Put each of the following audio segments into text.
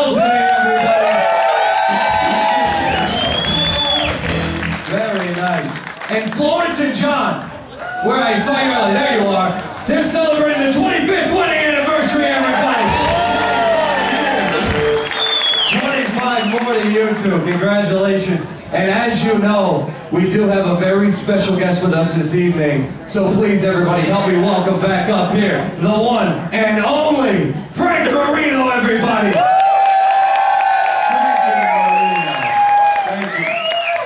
home today, everybody. Very nice. And Florence and John, where I saw you earlier, there you are. They're celebrating the 25th wedding anniversary, everybody. 25 more than you two. Congratulations. And as you know, we do have a very special guest with us this evening. So please, everybody, help me welcome back up here the one and only Frank Marino, everybody.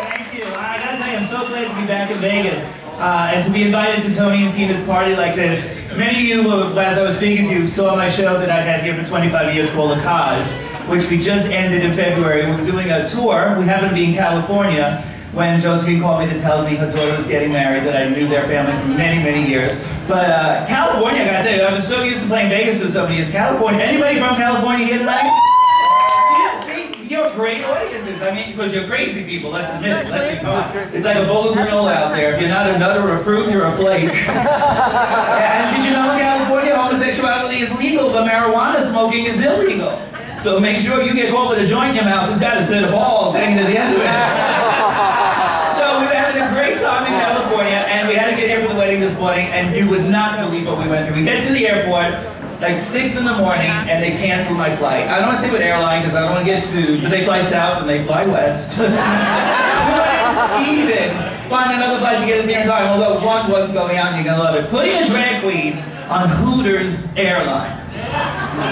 Thank you. I gotta tell you, I'm so glad to be back in Vegas. And to be invited to Tony and Tina's party like this. Many of you, as I was speaking to you, saw my show that I've had here for 25 years called La Cage, which we just ended in February. We're doing a tour. We happened to be in California when Josephine called me to tell me her daughter was getting married, that I knew their family for many, many years. But California, I gotta tell you, I was so used to playing Vegas for so many years. California, anybody from California here tonight? Yeah, see, you're great audiences. I mean, because you're crazy people, let's admit it. Let's be honest. It's like a bowl of granola out there. If you're not a nut or a fruit, you're a flake. And did you know in California, homosexuality is legal, but marijuana smoking is illegal. So make sure you get home with a joint in your mouth. It's got a set of balls hanging to the end of it. So we were having a great time in California, and we had to get here for the wedding this morning, and you would not believe what we went through. We get to the airport, like 6 in the morning, and they canceled my flight. I don't want to say what airline, because I don't want to get sued, but they fly south and they fly west. Couldn't even find another flight to get us here in time, although one was going out, and you're going to love it. Putting a drag queen on Hooters airline.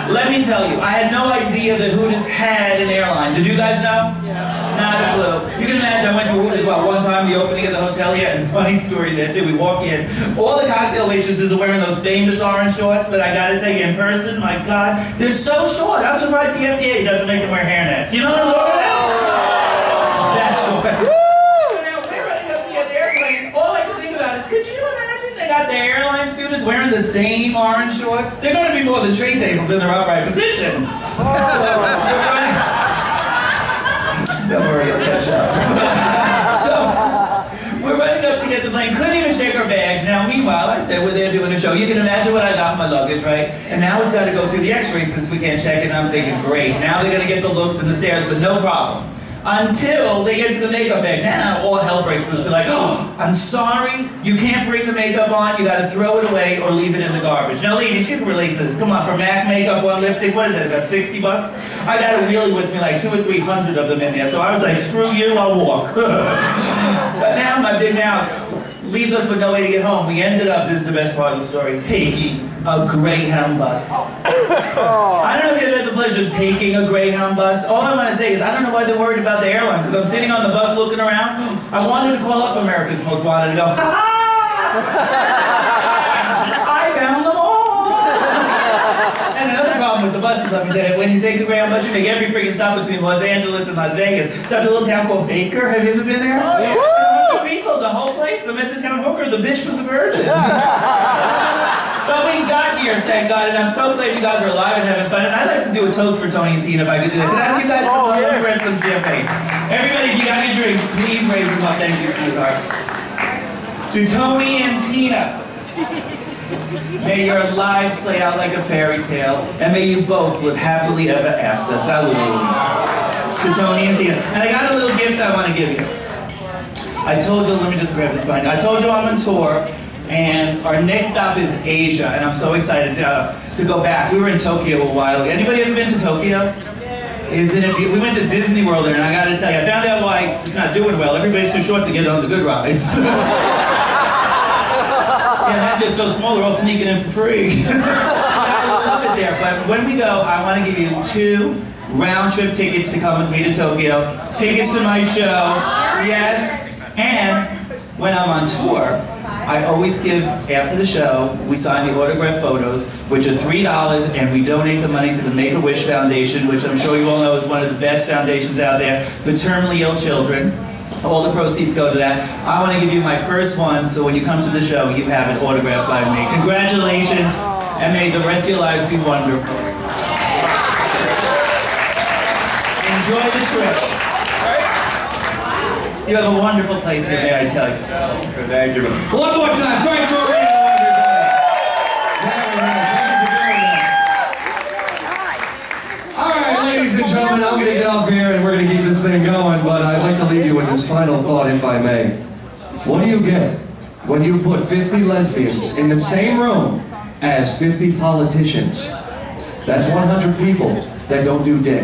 Let me tell you, I had no idea that Hooters had an airline. Did you guys know? Yeah. Not a clue. You can imagine, I went to Hooters one time, the opening of the hotel here, and funny story there too, we walk in. All the cocktail waitresses are wearing those famous orange shorts, but I gotta tell you, in person, my God, they're so short. I'm surprised the FDA doesn't make them wear hairnets. You know what I'm talking about? That's short. So now, we're running up to the airplane, all I can think about is, could you imagine they got their airline students wearing the same orange shorts? They're going to be more than tray tables in their upright position. Don't worry, I'll catch up. So, we're running up to get the plane, couldn't even check our bags. Now, meanwhile, I said, we're there doing a show. You can imagine what I got in my luggage, right? And now it's got to go through the x-ray since we can't check it, and I'm thinking, great. Now they're going to get the looks and the stares, but no problem. Until they get to the makeup bag. Now all hell breaks loose. They're like, oh, I'm sorry, you can't bring the makeup on, you gotta throw it away or leave it in the garbage. Now ladies, you can relate to this. Come on, for MAC makeup, one lipstick, what is it, about 60 bucks? I got a wheelie with me, like 200 or 300 of them in there. So I was like, screw you, I'll walk. But now my big mouth leaves us with no way to get home. We ended up, this is the best part of the story, taking a Greyhound bus. I don't know if you've had the pleasure of taking a Greyhound bus. All I want to say is I don't know why they're worried about the airline, because I'm sitting on the bus looking around. I wanted to call up America's Most Wanted and go, ha ha! I found them all! And another problem with the buses, let me tell you, when you take the Greyhound bus, you make every freaking stop between Los Angeles and Las Vegas. Stop at a little town called Baker. Have you ever been there? Oh, yeah. People, the whole place. I met the town hooker. The bitch was a virgin. But we got here, thank God, and I'm so glad you guys are alive and having fun. And I'd like to do a toast for Tony and Tina if I could do that. Could I have you guys come over and grab some champagne? Everybody, if you got your drinks, please raise them up. Thank you, sweetheart. To Tony and Tina, may your lives play out like a fairy tale, and may you both live happily ever after. Salud. To Tony and Tina. And I got a little gift I want to give you. I told you, let me just grab this binder. I told you I'm on tour, and our next stop is Asia, and I'm so excited to go back. We were in Tokyo a while ago. Anybody ever been to Tokyo? Isn't it beautiful? We went to Disney World there, and I gotta tell you, I found out why it's not doing well. Everybody's too short to get on the good rides. Yeah, they're so small, they're all sneaking in for free. I love it there, but when we go, I want to give you 2 round-trip tickets to come with me to Tokyo. Tickets to my show, yes. And when I'm on tour, I always give, after the show, we sign the autograph photos, which are $3, and we donate the money to the Make-A-Wish Foundation, which I'm sure you all know is one of the best foundations out there for terminally ill children. All the proceeds go to that. I want to give you my first one, so when you come to the show, you have it autographed by me. Congratulations, and may the rest of your lives be wonderful. Enjoy the trip. You have a wonderful place here, may I tell you. Thank you. One more time, Frank Marino, everybody. Very nice. Thank you for doing that. All right, ladies and and gentlemen, I'm going to get up here and we're going to keep this thing going, but I'd like to leave you with this final thought, if I may. What do you get when you put 50 lesbians in the same room as 50 politicians? That's 100 people that don't do dick.